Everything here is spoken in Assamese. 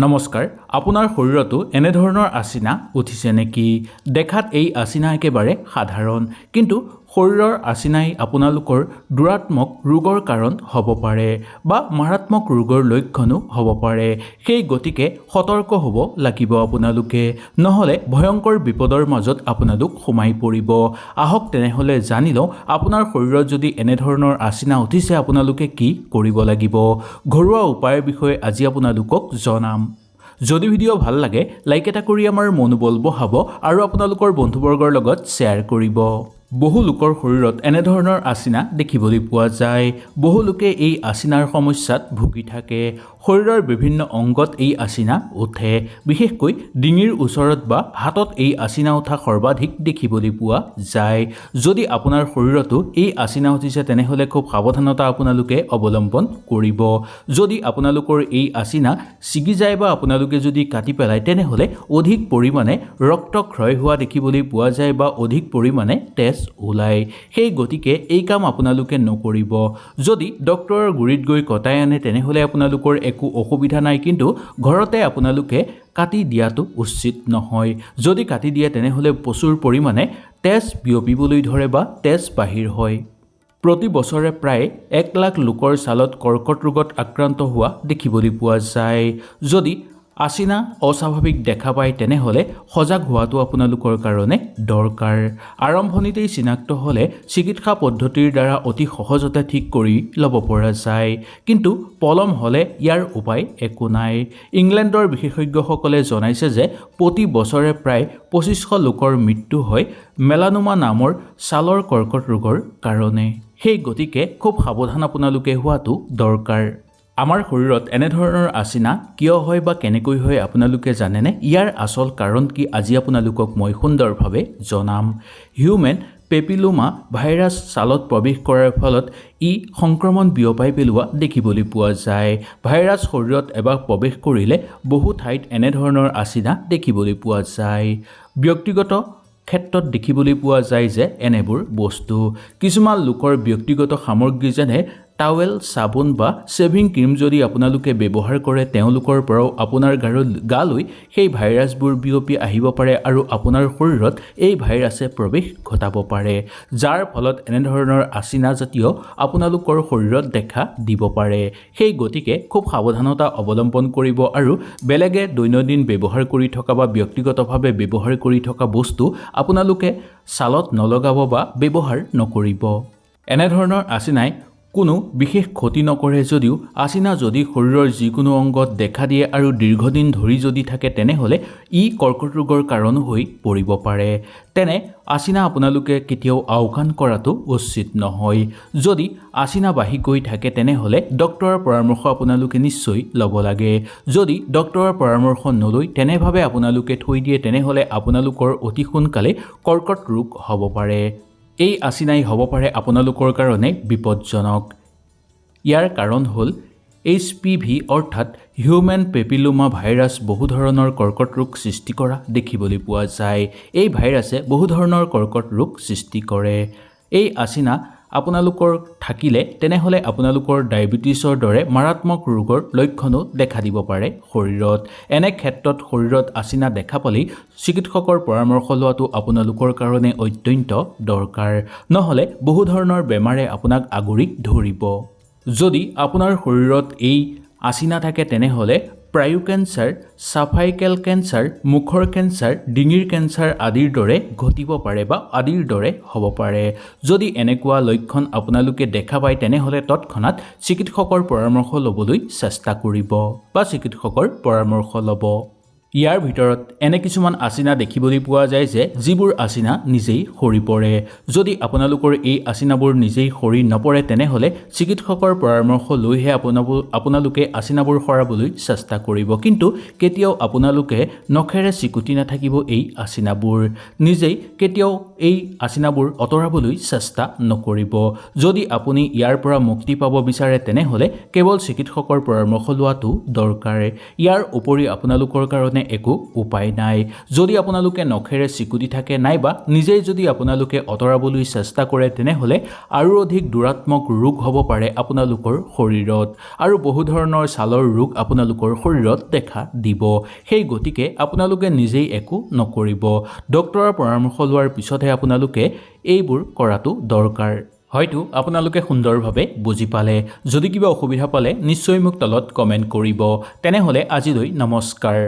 নমস্কাৰ আপোনাৰ শৰীৰতো এনে ধৰণৰ আচিনা উঠিছে নেকি দেখাত এই আচিনা একেবাৰে সাধাৰণ কিন্তু শৰীৰৰ আচিনাই আপোনালোকৰ দুৰাত্মক ৰোগৰ কাৰণ হ'ব পাৰে বা মাৰাত্মক ৰোগৰ লক্ষণো হ'ব পাৰে সেই গতিকে সতৰ্ক হ'ব লাগিব আপোনালোকে নহলে ভয়ংকৰ বিপদৰ মাজত আপোনালোক সোমাই পৰিব আহক তেনেহলে জানি লওঁ আপোনাৰ শৰীৰত যদি এনে ধৰণৰ আচিনা উঠিছে আপোনালোকে কি কৰিব লাগিব ঘৰুৱা উপায়ৰ বিষয়ে আজি আপোনালোকক জনাম যদি ভিডিও ভাল লাগে লাইক এটা কৰি আমাৰ মনোবল বঢ়াব আৰু আপোনালোকৰ বন্ধুবৰ্গৰ লগত শ্বেয়াৰ কৰিব বহু লোকৰ শৰীৰত এনে ধৰণৰ আচিনা দেখিবলৈ পোৱা যায় বহু লোকে এই আচিনাৰ সমস্যাত ভুগি থাকে শৰীৰৰ বিভিন্ন অংগত এই আচিনা উঠে বিশেষকৈ ডিঙিৰ ওচৰত বা হাতত এই আচিনা উঠা সৰ্বাধিক দেখিবলৈ পোৱা যায় যদি আপোনাৰ শৰীৰতো এই আচিনা উঠিছে তেনেহলে খুব সাৱধানতা আপোনালোকে অৱলম্বন কৰিব যদি আপোনালোকৰ এই আচিনা ছিগি যায় বা আপোনালোকে যদি কাটি পেলায় তেনেহলে অধিক পৰিমাণে ৰক্তক্ষয় হোৱা দেখিবলৈ পোৱা যায় বা অধিক পৰিমাণে তেজ ওলাই সেই গতিকে এই কাম আপোনালোকে নকৰিব যদি ডক্টৰৰ গুৰিত গৈ কটাই আনে তেনেহলে আপোনালোকৰ একো অসুবিধা নাই কিন্তু ঘৰতে আপোনালোকে কাটি দিয়াটো উচিত নহয় যদি কাটি দিয়ে তেনেহলে প্ৰচুৰ পৰিমাণে তেজ বিয়পিবলৈ ধৰে বা তেজ বাহিৰ হয় প্ৰতি বছৰে প্ৰায় 1 লাখ লোকৰ ছালত কৰ্কট ৰোগত আক্ৰান্ত হোৱা দেখিবলৈ পোৱা যায় যদি আচিনা অস্বাভাৱিক দেখা পায় তেনেহলে সজাগ হোৱাটো আপোনালোকৰ কাৰণে দৰকাৰ আৰম্ভণিতেই চিনাক্ত হলে চিকিৎসা পদ্ধতিৰ দ্বাৰা অতি সহজতে ঠিক কৰি ল'ব পৰা যায় কিন্তু পলম হলে ইয়াৰ উপায় একো নাই ইংলেণ্ডৰ বিশেষজ্ঞসকলে জনাইছে যে প্ৰতি বছৰে প্ৰায় 2500 লোকৰ মৃত্যু হয় মেলানোমা নামৰ ছালৰ কৰ্কট ৰোগৰ কাৰণে সেই গতিকে খুব সাৱধান আপোনালোকে হোৱাটো দৰকাৰ আমাৰ শৰীৰত এনে ধৰণৰ আচিনা কিয় হয় বা কেনেকৈ হয় আপোনালোকে জানেনে ইয়াৰ আচল কাৰণ কি আজি আপোনালোকক মই সুন্দৰভাৱে জনাম হিউমেন পেপিলোমা ভাইৰাছ ছালত প্ৰৱেশ কৰাৰ ফলত ই সংক্ৰমণ বিয়পাই পেলোৱা দেখিবলৈ পোৱা যায় ভাইৰাছ শৰীৰত এবাৰ প্ৰৱেশ কৰিলে বহু ঠাইত এনে ধৰণৰ আচিনা দেখিবলৈ পোৱা যায় ব্যক্তিগত ক্ষেত্ৰত দেখিবলৈ পোৱা যায় যে এনেবোৰ বস্তু কিছুমান লোকৰ ব্যক্তিগত সামগ্ৰী যেনে টাৱেল সাবুন বা শেভিং ক্ৰীম যদি আপোনালোকে ব্যৱহাৰ কৰে তেওঁলোকৰ পৰাও আপোনাৰ গালৈ সেই ভাইৰাছবোৰ বিয়পি আহিব পাৰে আৰু আপোনাৰ শৰীৰত এই ভাইৰাছে প্ৰৱেশ ঘটাব পাৰে যাৰ ফলত এনে ধৰণৰ আচিনা জাতীয় আপোনালোকৰ শৰীৰত দেখা দিব পাৰে সেই গতিকে খুব সাৱধানতা অৱলম্বন কৰিব আৰু বেলেগে দৈনন্দিন ব্যৱহাৰ কৰি থকা বা ব্যক্তিগতভাৱে ব্যৱহাৰ কৰি থকা বস্তু আপোনালোকে ছালত নলগাব বা ব্যৱহাৰ নকৰিব এনে ধৰণৰ আচিনাই কোনো বিশেষ ক্ষতি নকৰে যদিও আচিনা যদি শৰীৰৰ যিকোনো অংগত দেখা দিয়ে আৰু দীৰ্ঘদিন ধৰি যদি থাকে তেনেহলে ই কৰ্কট ৰোগৰ কাৰণ হৈ পৰিব পাৰে তেনে আচিনা আপোনালোকে কেতিয়াও আওকাণ কৰাটো উচিত নহয় যদি আচিনা বাঢ়ি গৈ থাকে তেনেহলে ডক্টৰৰ পৰামৰ্শ আপোনালোকে নিশ্চয় ল'ব লাগে যদি ডক্টৰৰ পৰামৰ্শ নলৈ তেনেভাৱে আপোনালোকে থৈ দিয়ে তেনেহলে আপোনালোকৰ অতি সোনকালে কৰ্কট ৰোগ হ'ব পাৰে এই আচিনাই হ'ব পাৰে আপোনালোকৰ কাৰণে বিপদজনক ইয়াৰ কাৰণ হ'ল HPV অৰ্থাৎ হিউমেন পেপিলোমা ভাইৰাছ বহু ধৰণৰ কৰ্কট ৰোগ সৃষ্টি কৰা দেখিবলৈ পোৱা যায় এই ভাইৰাছে বহু ধৰণৰ কৰ্কট ৰোগ সৃষ্টি কৰে এই আচিনা আপোনালোকৰ থাকিলে তেনেহলে আপোনালোকৰ ডায়াবেটিছৰ দৰে মাৰাত্মক ৰোগৰ লক্ষণো দেখা দিব পাৰে শৰীৰত এনে ক্ষেত্ৰত শৰীৰত আচিনা দেখা পালেই চিকিৎসকৰ পৰামৰ্শ লোৱাটো আপোনালোকৰ কাৰণে অত্যন্ত দৰকাৰ নহলে বহু ধৰণৰ বেমাৰে আপোনাক আগুৰি ধৰিব যদি আপোনাৰ শৰীৰত এই আচিনা থাকে তেনেহলে প্ৰায়ু কেঞ্চাৰ সাৰ্ভাইকেল কেঞ্চাৰ মুখৰ কেঞ্চাৰ ডিঙিৰ কেঞ্চাৰ আদিৰ দৰে ঘটিব পাৰে বা আদিৰ দৰে হ'ব পাৰে যদি এনেকুৱা লক্ষণ আপোনালোকে দেখা পায় তেনেহলে তৎক্ষণাত চিকিৎসকৰ পৰামৰ্শ ল'বলৈ চেষ্টা কৰিব বা চিকিৎসকৰ পৰামৰ্শ ল'ব ইয়াৰ ভিতৰত এনে কিছুমান আচিনা দেখিবলৈ পোৱা যায় যে যিবোৰ আচিনা নিজেই সৰি পৰে যদি আপোনালোকৰ এই আচিনাবোৰ নিজেই সৰি নপৰে তেনেহলে চিকিৎসকৰ পৰামৰ্শ লৈহে আপোনালোকে আচিনাবোৰ সৰাবলৈ চেষ্টা কৰিব কিন্তু কেতিয়াও আপোনালোকে নখেৰে চিকুটি নাথাকিব এই আচিনাবোৰ নিজেই কেতিয়াও এই আচিনাবোৰ অতৰাবলৈ চেষ্টা নকৰিব যদি আপুনি ইয়াৰ পৰা মুক্তি পাব বিচাৰে তেনেহলে কেৱল চিকিৎসকৰ পৰামৰ্শ লোৱাটো দৰকাৰ ইয়াৰ উপৰি আপোনালোকৰ কাৰণে একো উপায় নাই। যদি আপোনালোকে নখেৰে চিকুটি থাকে নাইবা নিজেই যদি আপোনালোকে আঁতৰাবলৈ চেষ্টা কৰে তেনেহ'লে আৰু অধিক দুৰাত্মক ৰোগ হ'ব পাৰে আপোনালোকৰ শৰীৰত আৰু বহু ধৰণৰ ছালৰ ৰোগ আপোনালোকৰ শৰীৰত দেখা দিব। সেই গতিকে আপোনালোকে নিজেই একো নকৰিব। ডক্তৰৰ পৰামৰ্শ লোৱাৰ পিছতহে আপোনালোকে এইবোৰ কৰাটো দৰকাৰ। হয়তো আপোনালোকে সুন্দৰভাৱে বুজি পালে। যদি কিবা অসুবিধা পালে নিশ্চয় মোক তলত কমেণ্ট কৰিব। তেনেহ'লে আজিলৈ নমস্কাৰ।